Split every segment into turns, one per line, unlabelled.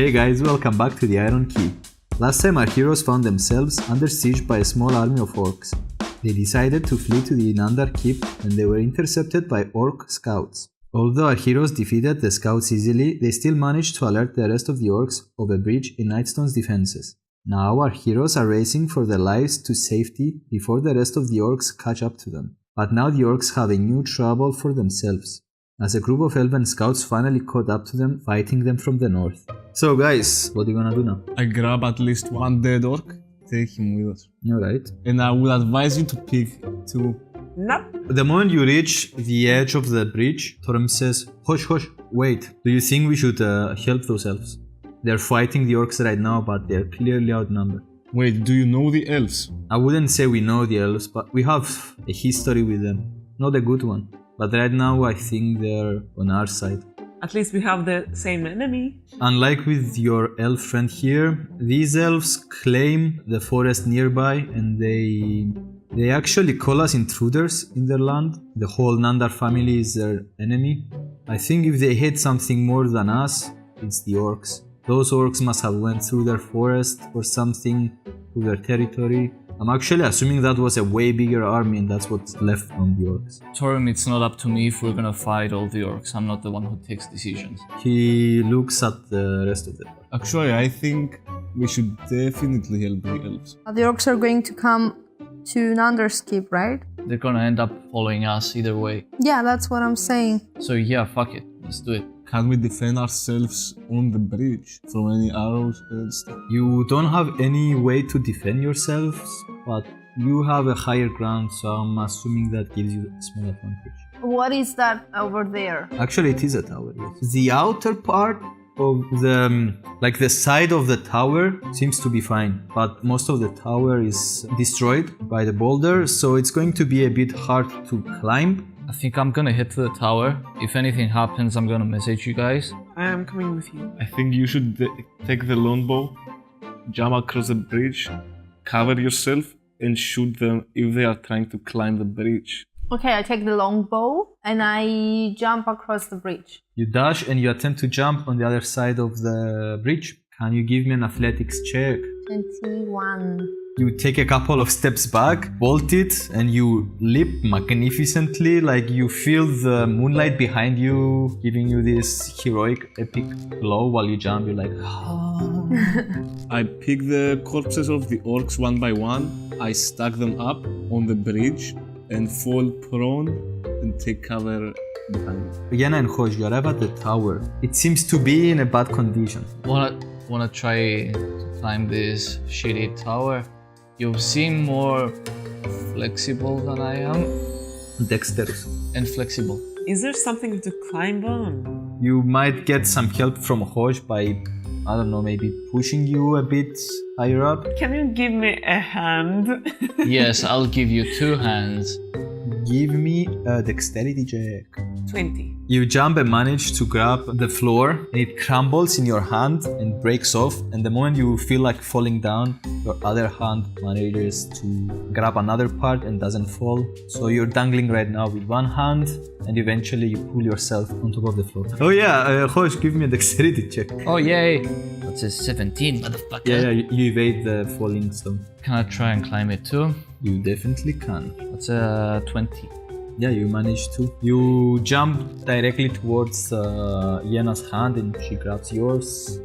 Hey guys, welcome back to the Iron Key. Last time our heroes found themselves under siege by a small army of orcs. They decided to flee to the Nandar Keep and they were intercepted by orc scouts. Although our heroes defeated the scouts easily, they still managed to alert the rest of the orcs of a breach in Nightstone's defenses. Now our heroes are racing for their lives to safety before the rest of the orcs catch up to them. But now the orcs have a new trouble for themselves, as a group of elven scouts finally caught up to them, fighting them from the north. So guys, what are you gonna do now?
I grab at least one dead orc, take him with us.
Alright.
And I would advise you to pick two.
Nope.
The moment you reach the edge of the breach, Torem says, Hush, hush, wait, do you think we should help those elves? They're fighting the orcs right now, but they're clearly outnumbered.
Wait, do you know the elves?
I wouldn't say we know the elves, but we have a history with them. Not a good one. But right now I think they're on our side.
At least we have the same enemy.
Unlike with your elf friend here, these elves claim the forest nearby and they actually call us intruders in their land. The whole Nandar family is their enemy. I think if they hate something more than us, it's the orcs. Those orcs must have went through their forest or something, through their territory. I'm actually assuming that was a way bigger army and that's what's left from the orcs.
Torem, it's not up to me if we're gonna fight all the orcs. I'm not the one who takes decisions.
He looks at the rest of them.
Actually, I think we should definitely help the elves.
The orcs are going to come to Nandar's Keep, right?
They're gonna end up following us either way.
Yeah, that's what I'm saying.
So yeah, fuck it. Let's do it.
Can we defend ourselves on the bridge from any arrows and stuff?
You don't have any way to defend yourselves, but you have a higher ground, so I'm assuming that gives you a small advantage.
What is that over there?
Actually, it is a tower, yes. The outer part of the side of the tower seems to be fine, but most of the tower is destroyed by the boulder, so it's going to be a bit hard to climb.
I think I'm gonna head to the tower. If anything happens, I'm gonna message you guys.
I am coming with you.
I think you should take the longbow, jump across the bridge, cover yourself, and shoot them if they are trying to climb the bridge.
Okay, I take the longbow and I jump across the bridge.
You dash and you attempt to jump on the other side of the bridge. Can you give me an athletics check?
21.
You take a couple of steps back, bolt it, and you leap magnificently, like you feel the moonlight behind you, giving you this heroic, epic glow while you jump. You're like, ah.
I pick the corpses of the orcs one by one, I stack them up on the bridge, and fall prone and take cover behind me.
Yana and Hoj, you arrive at the tower. It seems to be in a bad condition.
Wanna try to climb this shitty tower? You seem more flexible than I am.
Dexterous.
And flexible.
Is there something to climb on?
You might get some help from Hoj by, I don't know, maybe pushing you a bit higher up.
Can you give me a hand?
Yes, I'll give you 2 hands.
Give me a dexterity check.
20.
You jump and manage to grab the floor and it crumbles in your hand and breaks off, and the moment you feel like falling down, your other hand manages to grab another part and doesn't fall. So you're dangling right now with one hand and eventually you pull yourself on top of the floor. Oh yeah, Hoj, give me a dexterity check.
Oh yay! That's a 17, motherfucker.
Yeah, you evade the falling stone.
Can I try and climb it too?
You definitely can.
That's a 20.
Yeah, you managed to. You jump directly towards Yena's hand and she grabs yours.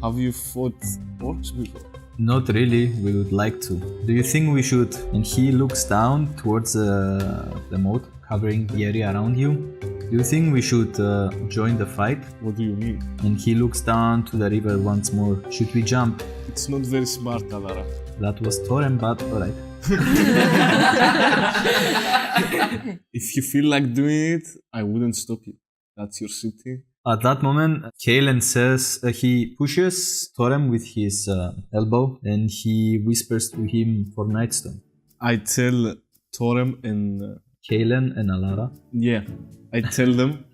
Have you fought orcs before?
Not really, we would like to. Do you think we should? And he looks down towards the moat covering the area around you. Do you think we should join the fight?
What do you mean?
And he looks down to the river once more. Should we jump?
It's not very smart, Alara.
That was Torem, but alright.
If you feel like doing it, I wouldn't stop you. That's your city.
At that moment, Kalen says he pushes Torem with his elbow and he whispers to him for Nightstone.
I tell Torem and
Kalen and Alara.
Yeah, I tell them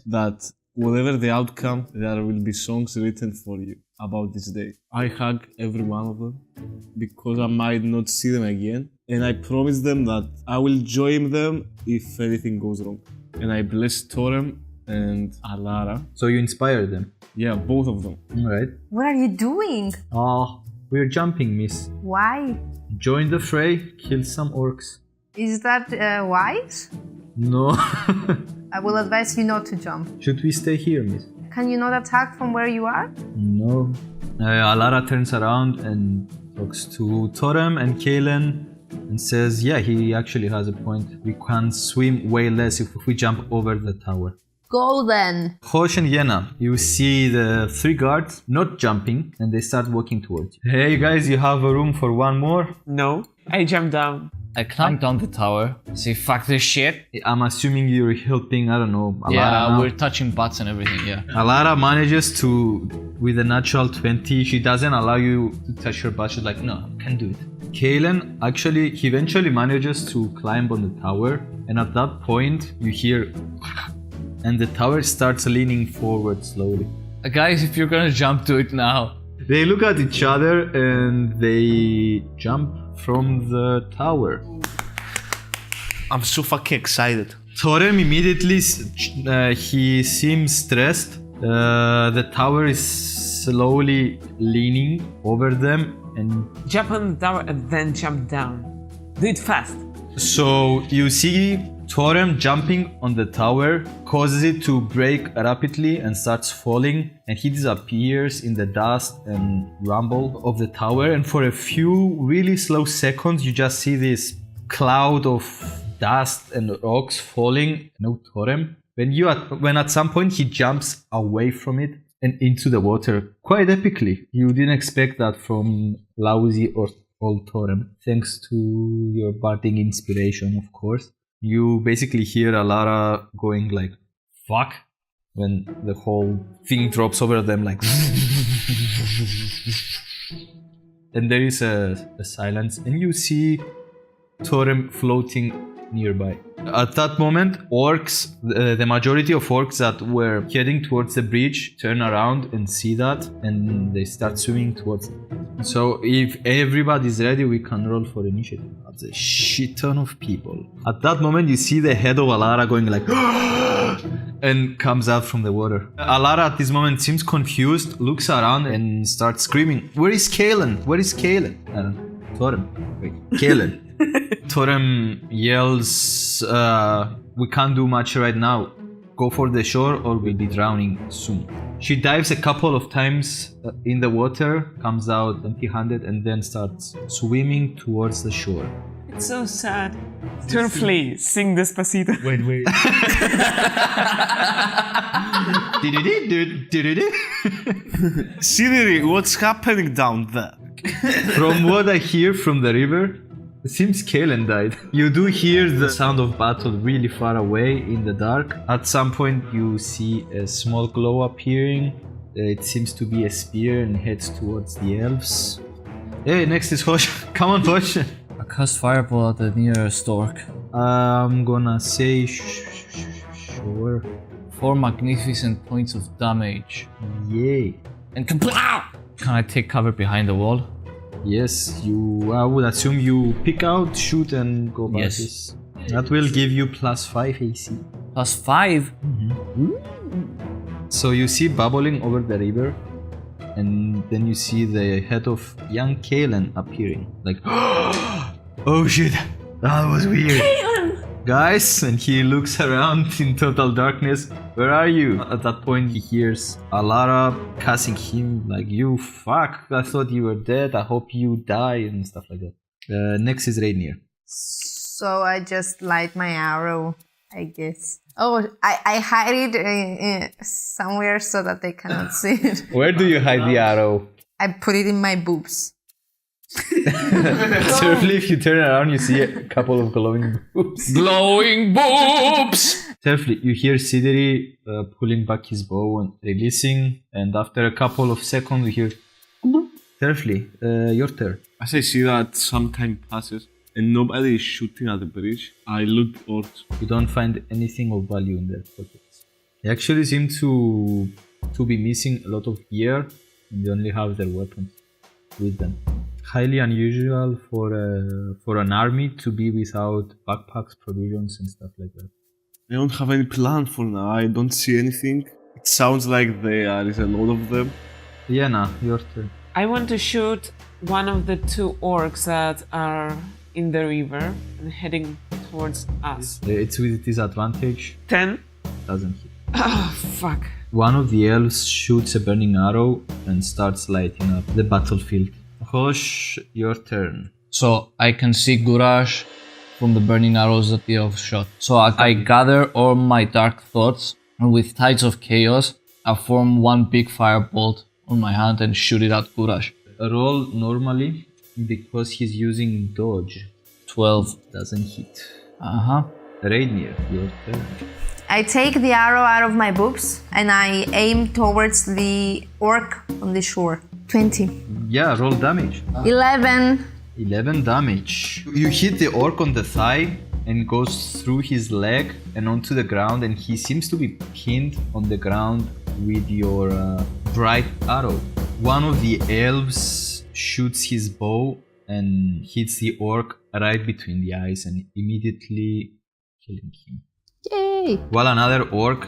that whatever the outcome, there will be songs written for you about this day. I hug every one of them because I might not see them again, and I promise them that I will join them if anything goes wrong. And I bless Torem and Alara.
So you inspired them.
Yeah, both of them.
Alright.
What are you doing?
Oh, we're jumping, miss.
Why?
Join the fray, kill some orcs.
Is that wise?
No.
I will advise you not to jump.
Should we stay here, miss?
Can you not attack from where you are?
No. Alara turns around and talks to Torem and Kalen and says, yeah, he actually has a point. We can swim way less if we jump over the tower.
Go then.
Hosh and Yena, you see the 3 guards not jumping and they start walking towards you. Hey guys, you have a room for one more?
No, I jump down.
I climbed down the tower. Say, fuck this shit.
I'm assuming you're helping, I don't know, Alara
Yeah,
now.
we're touching butts and everything, yeah.
Alara manages to, with a natural 20, she doesn't allow you to touch her butt. She's like, no, I can't do it. Kalen, actually, he eventually manages to climb on the tower. And at that point, you hear... and the tower starts leaning forward slowly.
Guys, if you're gonna jump, do it now.
They look at each other and they jump from the tower.
I'm so fucking excited.
Torem immediately, he seems stressed. The tower is slowly leaning over them and...
Jump on the tower and then jump down. Do it fast.
So you see Torem jumping on the tower, causes it to break rapidly and starts falling, and he disappears in the dust and rumble of the tower, and for a few really slow seconds you just see this cloud of dust and rocks falling. No Torem. When at some point he jumps away from it and into the water quite epically. You didn't expect that from lousy or old Torem. Thanks to your barding inspiration, of course. You basically hear Alara going like, fuck, when the whole thing drops over them like... and there is a silence, and you see Torem floating nearby. At that moment, orcs, the majority of orcs that were heading towards the bridge turn around and see that, and they start swimming towards it. So if everybody's ready, we can roll for initiative. That's a shit ton of people. At that moment, you see the head of Alara going like and comes out from the water. Alara at this moment seems confused, looks around and starts screaming, "Where is Kalen? Where is Kalen?" I don't know. Torem. Wait, Kalen. Torem yells, "We can't do much right now. Go for the shore or we'll be drowning soon." She dives a couple of times in the water, comes out empty-handed, and then starts swimming towards the shore.
It's so sad. Turfley, sing Despacito.
Wait. Scenery, what's happening down there?
From what I hear from the river, it seems Kalen died. You do hear the sound of battle really far away in the dark. At some point you see a small glow appearing. It seems to be a spear and heads towards the elves. Hey, next is Hosh. Come on, Hosh.
I cast Fireball at the nearest orc.
I'm gonna say sure.
4 magnificent points of damage.
Yay.
And kablow! Can I take cover behind the wall?
Yes, I would assume you pick out, shoot, and go back.
Yes.
That will give you +5 AC.
+5?
So you see bubbling over the river, and then you see the head of young Kalen appearing. Like, oh shit, that was weird. Guys, and he looks around in total darkness. Where are you? At that point, he hears Alara cussing him like, "You fuck, I thought you were dead. I hope you die," and stuff like that. Next is Rainier.
So I just light my arrow, I guess. Oh, I hide it somewhere so that they cannot see it.
Where do you hide the arrow?
I put it in my boobs.
Certainly, if you turn around, you see a couple of glowing boobs.
Glowing boobs!
Carefully, you hear Sideri pulling back his bow and releasing, and after a couple of seconds, you hear... Carefully, your turn.
As I see that some time passes and nobody is shooting at the bridge, I look orcs.
You don't find anything of value in their pockets. They actually seem to be missing a lot of gear, and they only have their weapons with them. Highly unusual for an army to be without backpacks, provisions, and stuff like that.
I don't have any plan for now. I don't see anything. It sounds like there is a lot of them.
Iena, your turn.
I want to shoot one of the two orcs that are in the river and heading towards us.
It's with disadvantage.
10.
Doesn't hit.
Oh, fuck.
One of the elves shoots a burning arrow and starts lighting up the battlefield. Hosh, your turn.
So I can see Gurash from the burning arrows that the elf shot. So I gather all my dark thoughts, and with tides of chaos, I form one big firebolt on my hand and shoot it at Gurash.
Roll normally because he's using dodge.
12.
Doesn't hit. Rainier, your turn.
I take the arrow out of my boobs and I aim towards the orc on the shore. 20.
Yeah, roll damage.
11.
11 damage. You hit the orc on the thigh and goes through his leg and onto the ground, and he seems to be pinned on the ground with your bright arrow. One of the elves shoots his bow and hits the orc right between the eyes and immediately killing him.
Yay!
While another orc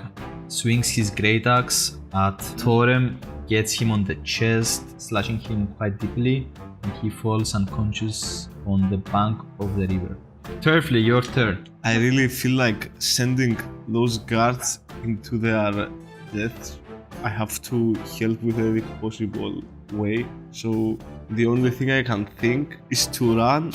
swings his great axe at Torem, gets him on the chest, slashing him quite deeply, and he falls unconscious on the bank of the river. Turfly, your turn.
I really feel like sending those guards into their death. I have to help with every possible way. So the only thing I can think is to run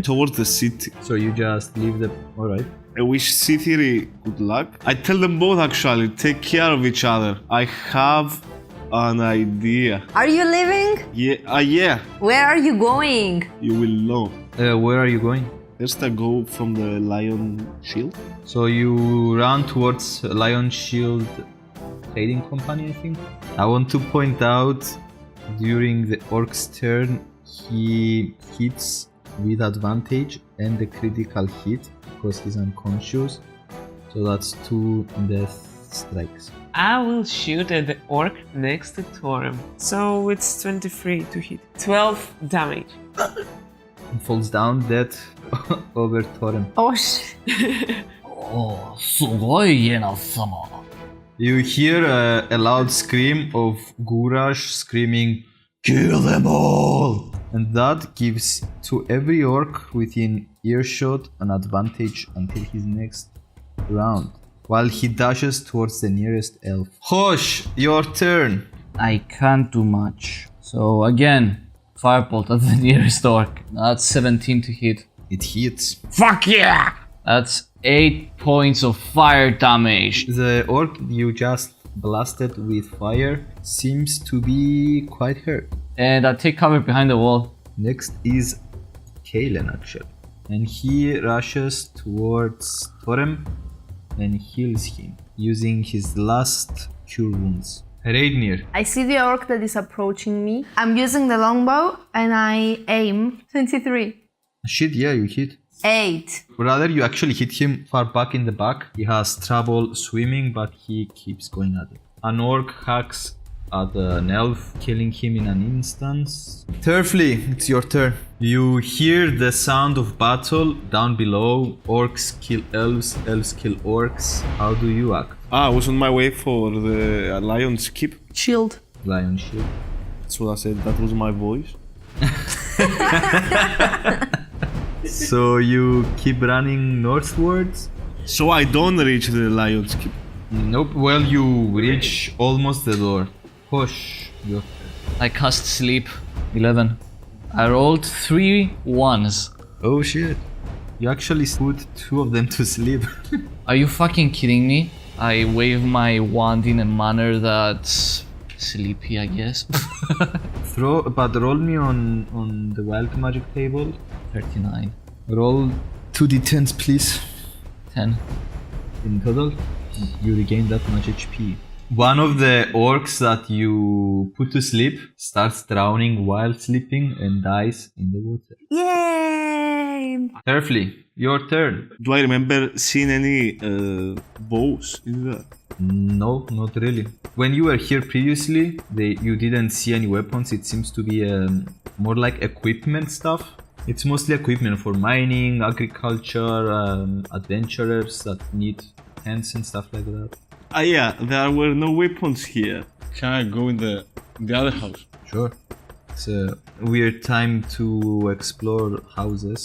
towards the city.
So you just leave the... Alright.
I wish Cithiri good luck. I tell them both actually, take care of each other. I have an idea.
Are you leaving?
Yeah.
Where are you going?
You will know.
Where are you going?
First I go from the Lion Shield.
So you run towards Lion Shield Trading Company, I think. I want to point out, during the orc's turn, he hits with advantage and the critical hit because he's unconscious. So that's 2 death strikes.
I will shoot at the orc next to Torem. So it's 23 to hit. 12 damage.
He falls down dead over Torem.
Oh shit.
Oh, すごい家な様.
You hear a loud scream of Gurash screaming, "Kill them all!" And that gives to every orc within earshot an advantage until his next round, while he dashes towards the nearest elf. Hosh, your turn!
I can't do much. So again, firebolt at the nearest orc. That's 17 to hit.
It hits.
Fuck yeah!
That's 8 points of fire damage.
The orc you just blasted with fire seems to be quite hurt.
And I take cover behind the wall.
Next is Kalen, actually. And he rushes towards Torem and heals him using his last cure wounds. Rainier.
I see the orc that is approaching me. I'm using the longbow and I aim. 23.
Shit, yeah, you hit.
8.
Rather, you actually hit him far back in the back. He has trouble swimming, but he keeps going at it. An orc hacks at an elf, killing him in an instant. Turfly, it's your turn. You hear the sound of battle down below. Orcs kill elves, elves kill orcs. How do you act?
I was on my way for the Lion's Keep.
Shield.
Lion shield.
That's what I said, that was my voice.
So you keep running northwards?
So I don't reach the Lion's Keep.
Nope. Well, you reach almost the door. Push. Your turn.
I cast sleep. 11. I rolled 3 1s.
Oh shit. You actually put 2 of them to sleep.
Are you fucking kidding me? I wave my wand in a manner that's sleepy, I guess.
But roll me on the wild magic table.
39.
Roll 2d10s, please.
10.
In total, you regain that much HP. One of the orcs that you put to sleep starts drowning while sleeping and dies in the water.
Yay!
Turfly, your turn.
Do I remember seeing any bows in there?
No, not really. When you were here previously, you didn't see any weapons. It seems to be more like equipment stuff. It's mostly equipment for mining, agriculture, adventurers that need tents and stuff like that.
Ah, yeah, there were no weapons here. Can I go in the other house?
Sure. It's a weird time to explore houses.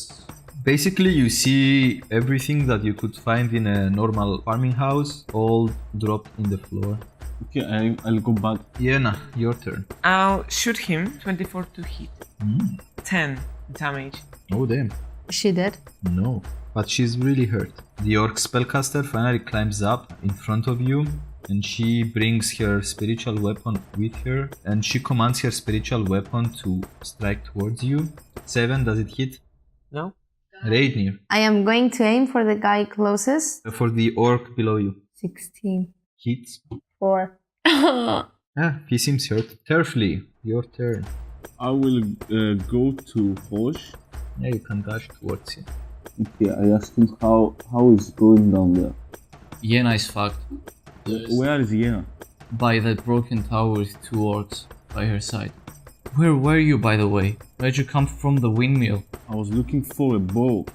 Basically, you see everything that you could find in a normal farming house, all dropped in the floor.
Okay, I'll go back.
Iena, your turn.
I'll shoot him. 24 to hit. 10 damage.
Oh damn.
Is she dead?
No, but she's really hurt. The orc spellcaster finally climbs up in front of you, and she brings her spiritual weapon with her, and she commands her spiritual weapon to strike towards you. 7, does it hit?
No?
Raidnir.
I am going to aim for the guy closest.
For the orc below you.
16.
Hits.
4.
Ah, he seems hurt. Turfly, your turn.
I will go to Hosh.
Yeah, you can dash towards him.
Okay, I asked him how is it going down there.
Yena is fucked.
Where is Yena?
By that broken tower with 2 orcs by her side. Where were you, by the way? Where'd you come from the windmill?
I was looking for a bow.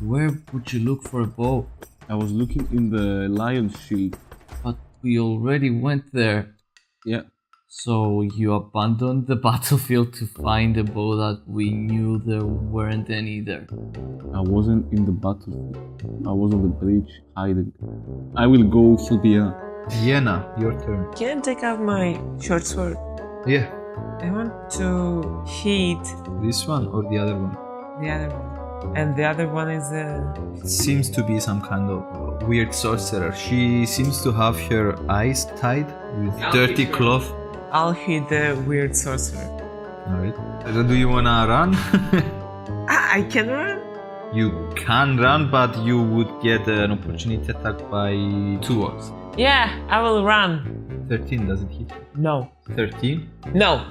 Where would you look for a bow?
I was looking in the lion's shield.
But we already went there.
Yeah.
So you abandoned the battlefield to find a bow that we knew there weren't any there.
I wasn't in the battlefield. I was on the bridge hiding. I will go help Yena.
Iena, your turn.
Can I take out my short sword?
Yeah,
I want to hit
this one or the other one?
the other one. And the other one is
It seems to be some kind of weird sorcerer. She seems to have her eyes tied with dirty cloth.
I'll hit the weird sorcerer.
Alright. Do you wanna run?
I can run?
You can run, but you would get an opportunity attack by 2 orcs.
Yeah, I will run.
13, does it hit?
No.
13?
No.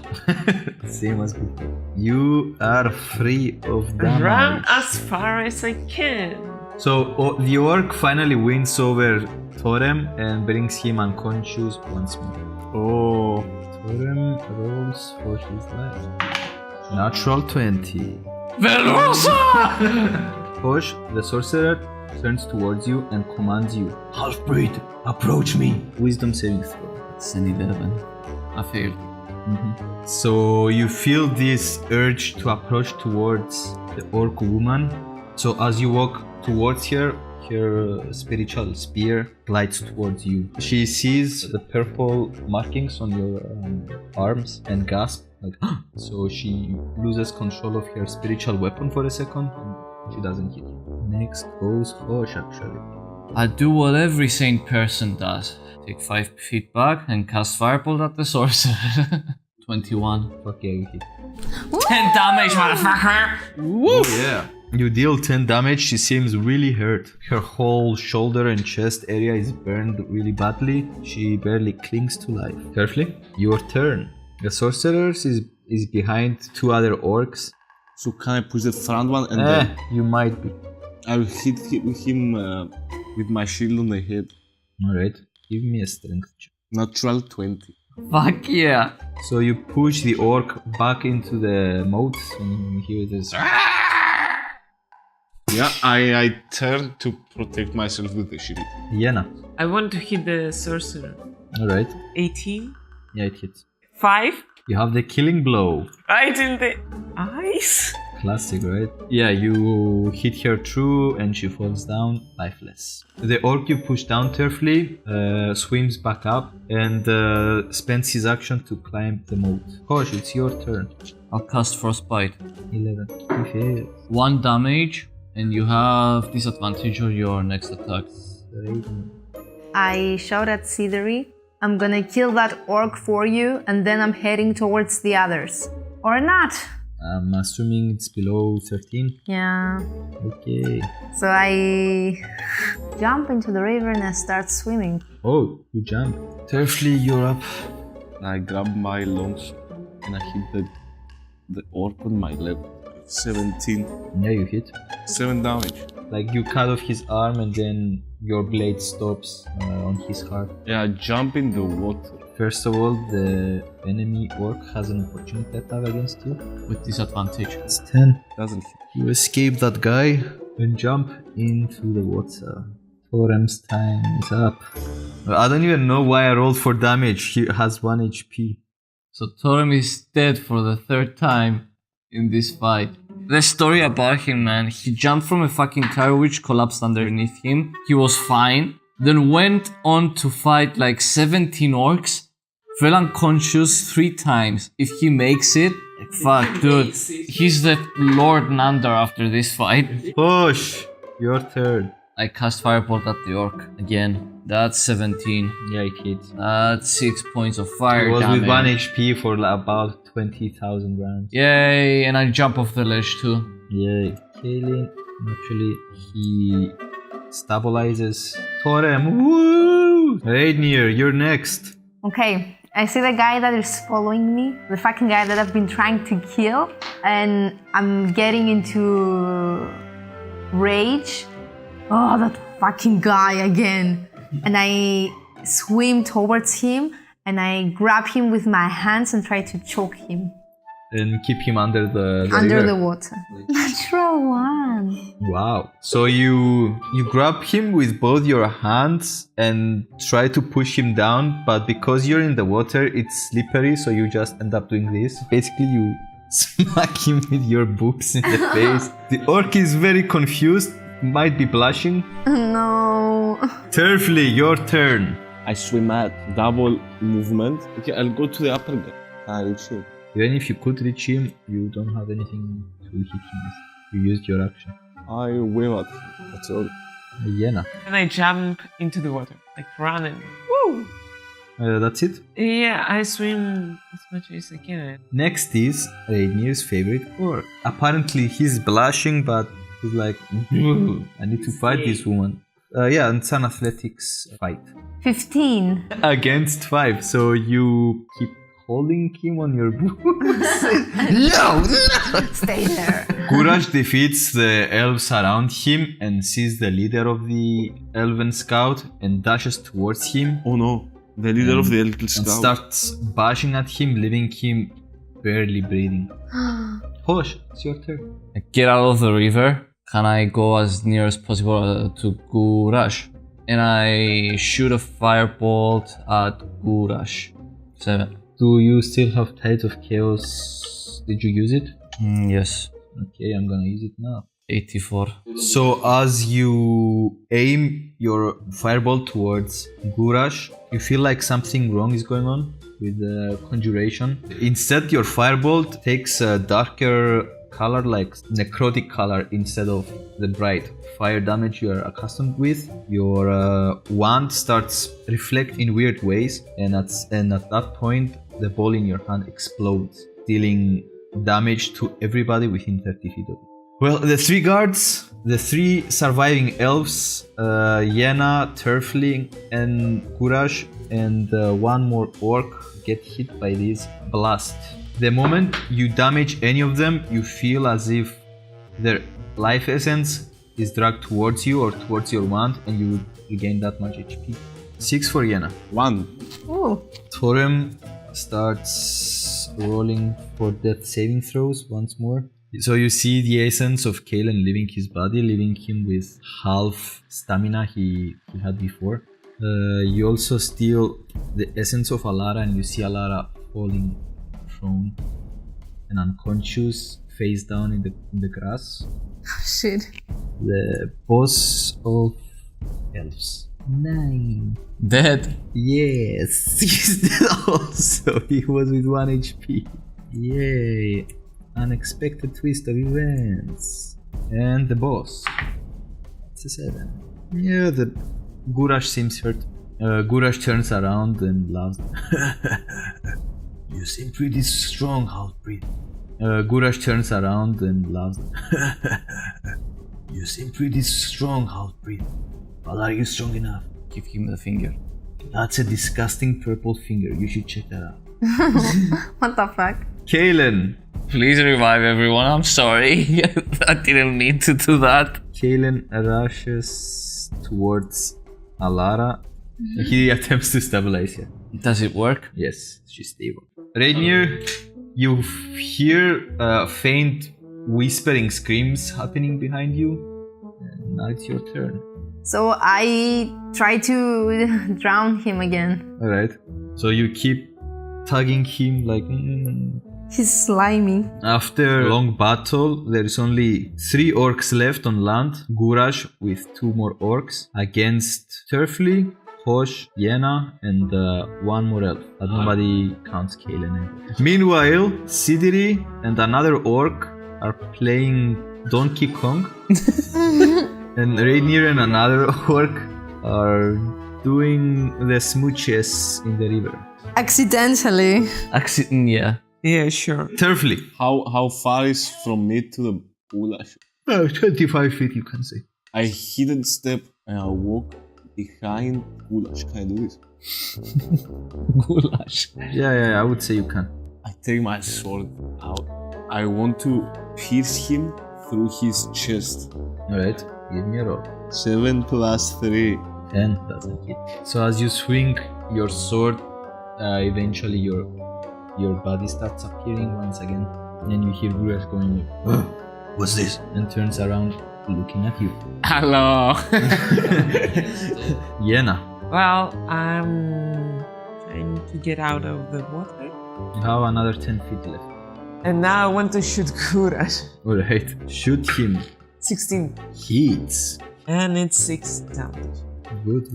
Same as before. You are free of damage.
Run as far as I can.
So the orc finally wins over Torem and brings him unconscious once more. Oh, Torem rolls for his life. Natural 20.
Velosa!
Hosh, the sorcerer, turns towards you and commands you. Half-breed, approach me. Wisdom saving throw.
It's an 11. I failed.
So you feel this urge to approach towards the orc woman. So as you walk towards her, her spiritual spear glides towards you. She sees the purple markings on your arms and gasps. Like, so she loses control of her spiritual weapon for a second and she doesn't hit you. Next goes Hosh, actually.
I do what every sane person does. Take 5 feet back and cast Firebolt at the sorcerer. 21.
Fuck yeah, you hit.
10 damage, motherfucker!
Oh yeah. You deal 10 damage, she seems really hurt. Her whole shoulder and chest area is burned really badly. She barely clings to life. Carefully, your turn. The sorcerer is behind 2 other orcs.
So can I push the front one and then
You might be.
I will hit him with my shield on the head.
Alright, give me a strength check.
Natural 20.
Fuck yeah!
So you push the orc back into the moat and you hear this.
Yeah, I turn to protect myself with the shield.
Iena.
I want to hit the sorcerer.
Alright.
18.
Yeah, it hits.
5.
You have the killing blow.
Right in the eyes.
Classic, right? Yeah, you hit her through and she falls down lifeless. The orc you push down carefully swims back up and spends his action to climb the moat. Hosh, it's your turn.
I'll cast Frostbite.
11. You fail.
1 damage, and you have disadvantage on your next attacks.
I shout at Sideri, I'm gonna kill that orc for you, and then I'm heading towards the others. Or not.
I'm assuming it's below 13.
Yeah.
Okay.
So I jump into the river and I start swimming.
Oh, you jump. Turfly, you're up.
I grab my longsword and I hit the orc on my left. 17.
Yeah, you hit.
7 damage.
Like you cut off his arm and then your blade stops on his heart.
Yeah, I jump in the water.
First of all, the enemy orc has an opportunity attack against you.
With disadvantage.
It's 10.
Doesn't hit.
You escape that guy and jump into the water. Thorem's time is up. I don't even know why I rolled for damage. He has 1 HP.
So Thorem is dead for the 3rd time in this fight. The story about him, man. He jumped from a fucking car which collapsed underneath him. He was fine. Then went on to fight like 17 orcs. Fell unconscious 3 times. If he makes it, like, fuck, dude. He's the Lord Nandar after this fight.
Push! Your turn.
I cast Firebolt at the orc again. That's 17.
Yeah, it hits.
That's 6 points of fire
It was
damage.
with 1 HP for about 20,000 rounds.
Yay, and I jump off the ledge too.
Yay. Kaelin, actually, he stabilizes Thorem. Woo! Rainier, you're next.
Okay, I see the guy that is following me, the fucking guy that I've been trying to kill, and I'm getting into rage. Oh, that fucking guy again. And I swim towards him and I grab him with my hands and try to choke him.
And keep him under the
Under
river.
the water. Natural 1.
Wow. So you grab him with both your hands and try to push him down, but because you're in the water, it's slippery, so you just end up doing this. Basically, you smack him with your boobs in the face. The orc is very confused, might be blushing.
No.
Turfly, your turn.
I swim at double movement. Okay, I'll go to the upper guy. I reach him.
Even if you could reach him, you don't have anything to hit him with. You used your action.
I wave at him. That's all.
Hyena.
And I jump into the water, like running. Woo!
That's it.
Yeah, I swim as much as I can.
Next is Rainier's favorite orc. Apparently he's blushing, but he's like, I need to fight this woman. Yeah, and it's an athletics fight.
15.
Against 5, so you keep holding him on your boobs. No!
Stay there.
Gurash defeats the elves around him and sees the leader of the elven scout and dashes towards him
Oh no, the leader of the Elven
and
Scout.
starts bashing at him, leaving him barely breathing. Hosh, it's your turn.
I get out of the river. Can I go as near as possible to Gurash? And I shoot a firebolt at Gurash. 7.
Do you still have Tides of Chaos? Did you use it?
Yes.
Okay, I'm gonna use it now.
84.
So as you aim your fireball towards Gurash, you feel like something wrong is going on with the conjuration. Instead, your fireball takes a darker color, like necrotic color, instead of the bright fire damage you are accustomed with. Your wand starts reflect in weird ways, and at that point, the ball in your hand explodes, dealing damage to everybody within 30 feet of it. Well, the 3 guards, the 3 surviving elves, Yena, Turfling, and Gurash, and 1 more orc get hit by this blast. The moment you damage any of them, you feel as if their life essence is dragged towards you or towards your wand, and you regain that much HP. 6 for Yena.
1.
Ooh.
Thorem starts rolling for death saving throws once more. So you see the essence of Kaelin leaving his body, leaving him with half stamina he had before. You also steal the essence of Alara, and you see Alara falling prone and unconscious, face down in the grass.
Shit.
The boss of elves. 9.
Dead.
Yes, he's dead also. He was with 1 HP. Yay. Unexpected twist of events. And the boss. It's a 7. Yeah, the Gurash seems hurt. Gurash turns around and laughs. You seem pretty strong, half-breed. Gurash turns around and laughs. You seem pretty strong, half-breed. But are you strong enough?
Give him the finger.
That's a disgusting purple finger. You should check that out.
What the fuck?
Kaelin.
Please revive everyone. I'm sorry. I didn't mean to do that.
Kaelin rushes towards Alara He attempts to stabilize you.
Does it work?
Yes, she's stable. Rainier, you hear faint whispering screams happening behind you. And now it's your turn.
So I try to drown him again.
Alright. So you keep tugging him like...
He's slimy.
After a long battle, there is only 3 orcs left on land. Gurash with 2 more orcs against Turfly, Hosh, Yena, and 1 more elf. But nobody counts Kalen. Meanwhile, Sidiri and another orc are playing Donkey Kong. And Rainier and another orc are doing the smooches in the river.
Accidentally.
Yeah.
Yeah, sure.
Turfly.
How far is from me to the Gulash?
25 feet, you can say.
I hidden step and I walk behind Gulash. Can I do this?
Gulash.
Yeah, I would say you can.
I take my sword out. I want to pierce him through his chest.
Alright, give me a roll.
7 plus 3.
10 doesn't hit. So as you swing your sword, eventually your body starts appearing once again. And you hear Gurash going, what's this? And turns around looking at you.
Hello.
Yena,
Well, I'm trying to get out of the water.
you have another 10 feet left.
And now I want to shoot Gurash.
Alright, shoot him.
16.
Hits.
And it's 6 damage.
Good.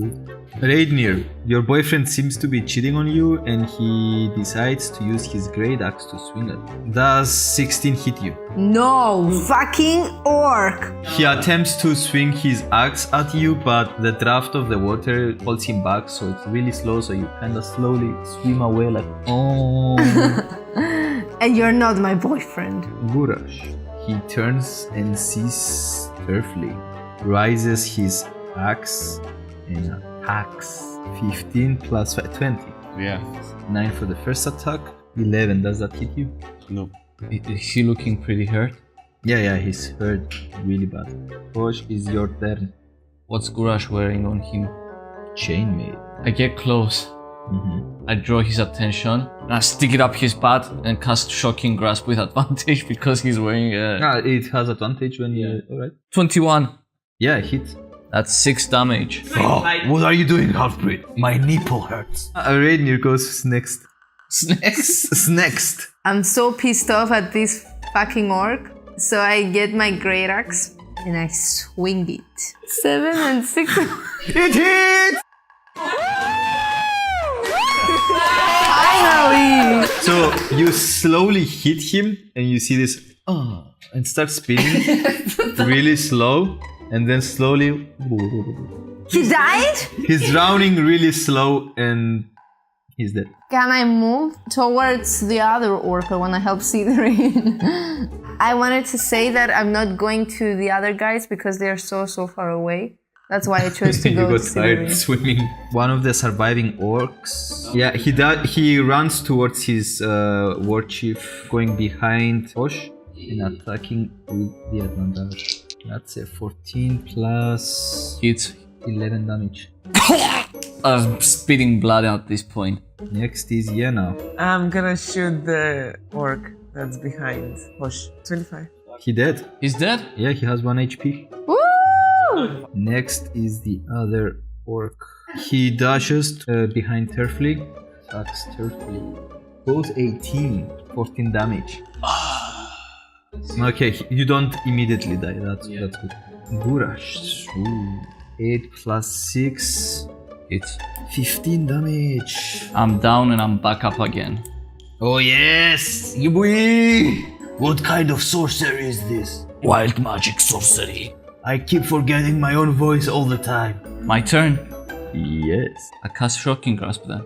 Rainier, your boyfriend seems to be cheating on you and he decides to use his great axe to swing at you. Does 16 hit you?
No, fucking orc.
He attempts to swing his axe at you, but the draft of the water holds him back, so it's really slow, so you kind of slowly swim away like, oh.
And you're not my boyfriend.
Gurash. He turns and sees Turfly, raises his axe and attacks. 15 plus 5, 20.
Yeah.
9 for the first attack. 11, does that hit you?
No.
Is he looking pretty hurt?
Yeah, he's hurt really bad. Hosh, is your turn.
What's Gurash wearing on him?
Chainmail.
I get close. I draw his attention and I stick it up his butt and cast Shocking Grasp with advantage because he's wearing a...
It has advantage when you... Alright.
21.
Yeah, hit.
That's 6 damage.
Oh, what are you doing, half-breed? My nipple hurts. Rainier goes next. Next.
I'm so pissed off at this fucking orc. So I get my great axe and I swing it. 7 and 6.
It hit!
Finally!
So you slowly hit him and you see this and start spinning really slow and then slowly
He died?
he's drowning really slow and he's dead.
Can I move towards the other orc? I want to help Sidri. I wanted to say that I'm not going to the other guys because they're so far away. That's why I chose to
You
go
got
to
tired
Sidri.
swimming. One of the surviving orcs. Yeah, he runs towards his war chief, going behind Hosh and attacking with the advantage. That's a 14 plus
Hits.
11 damage.
I'm spitting blood at this point.
Next is Yena.
I'm gonna shoot the orc that's behind Hosh. 25.
He dead.
He's dead?
Yeah, he has 1 HP.
Woo!
Next is the other orc. He dashes behind Turfly. Attacks Turfly. Both 18. 14 damage. Okay, you don't immediately die. That's good. Gurash. 8 plus 6.
Hits.
15 damage.
I'm down and I'm back up again.
Oh yes! Yubui! What kind of sorcery is this?
Wild magic sorcery.
I keep forgetting my own voice all the time.
My turn.
Yes.
I cast Shocking Grasp then.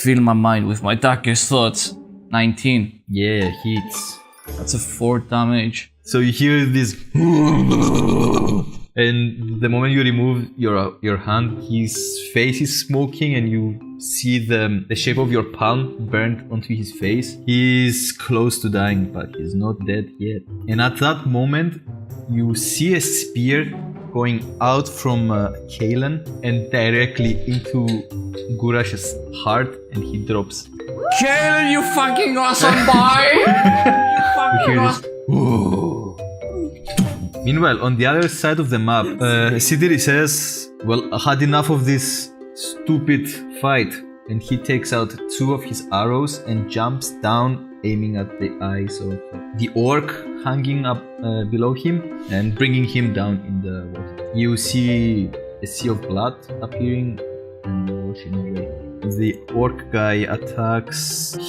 Fill my mind with my darkest thoughts. 19.
Yeah, hits.
That's a 4 damage.
So you hear this, and the moment you remove your hand, his face is smoking, and you see the shape of your palm burned onto his face. He's close to dying, but he's not dead yet. And at that moment, you see a spear going out from Kalen and directly into Gurash's heart, and he drops.
Kale, you fucking awesome boy! You fucking awesome.
Meanwhile, on the other side of the map, Sidiri says, well, I had enough of this stupid fight. And he takes out 2 of his arrows and jumps down, aiming at the eyes of the orc hanging up below him and bringing him down in the water. You see a sea of blood appearing and washing away. The orc guy attacks.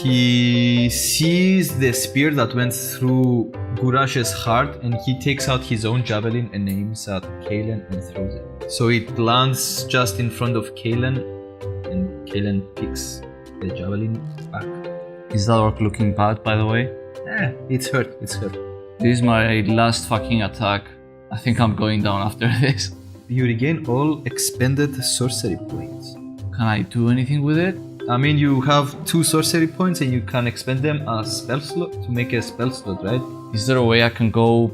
He sees the spear that went through Gurash's heart, and he takes out his own javelin and aims at Kalen and throws it. So it lands just in front of Kalen, and Kalen picks the javelin back.
Is that orc looking bad, by the way?
It's hurt. This
is my last fucking attack. I think I'm going down after this.
You regain all expended sorcery points.
Can I do anything with it?
I mean, you have 2 sorcery points and you can expend them as spell slot to make a spell slot, right?
Is there a way I can go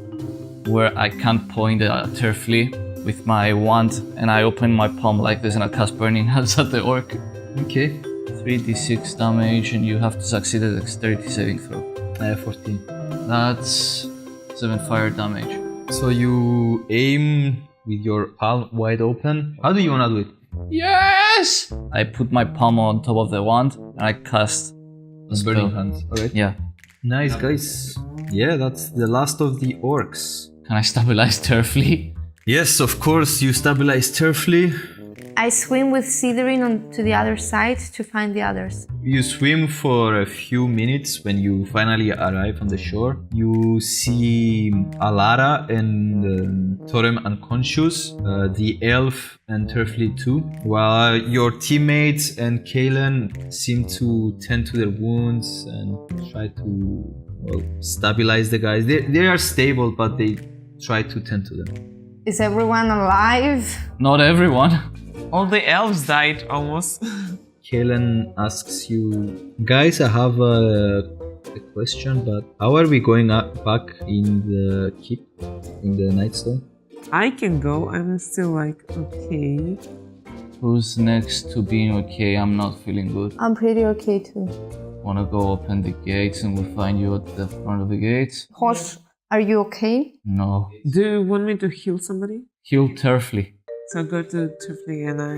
where I can't point turfly with my wand and I open my palm like this and I cast Burning Hands at the orc?
Okay.
3d6 damage and you have to succeed a dexterity saving throw.
14.
That's 7 fire damage.
So you aim with your palm wide open. How do you wanna do it?
Yes! I put my palm on top of the wand and I cast a spell.
Burning Hands. Alright.
Yeah.
Nice, guys. Yeah, that's the last of the orcs.
Can I stabilize turfly?
Yes, of course, you stabilize turfly.
I swim with Sidorin on to the other side to find the others.
You swim for a few minutes. When you finally arrive on the shore, you see Alara and Torem unconscious, the elf and Turfly too, while your teammates and Kalen seem to tend to their wounds and try to stabilize the guys. They are stable, but they try to tend to them.
Is everyone alive?
Not everyone.
All the elves died almost.
Kalen asks you, guys, I have a question, but how are we going back in the keep, in the Nightstone?
I can go, I'm still like, okay.
Who's next to being okay? I'm not feeling good.
I'm pretty okay too.
Wanna go open the gates and we'll find you at the front of the gates?
Hosh, are you okay?
No.
Do you want me to heal somebody?
Heal turfly.
So I go to Turfly and I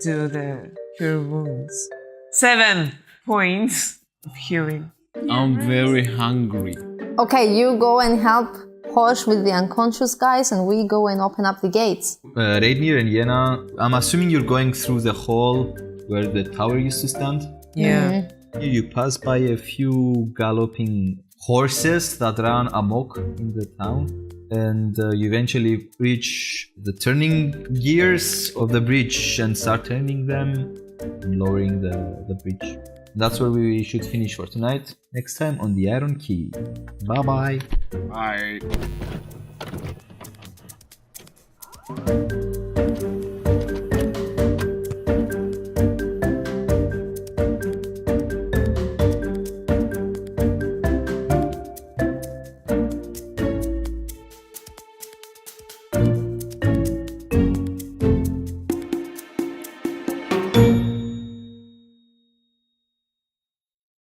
do the cure wounds. 7 points of healing.
I'm very hungry.
Okay, you go and help Hosh with the unconscious guys and we go and open up the gates.
Rainier and Yena, I'm assuming you're going through the hall where the tower used to stand?
Yeah.
You pass by a few galloping horses that run amok in the town, and you eventually reach the turning gears of the bridge and start turning them and lowering the bridge. That's where we should finish for tonight. Next time on the Iron Key. Bye bye.
Bye.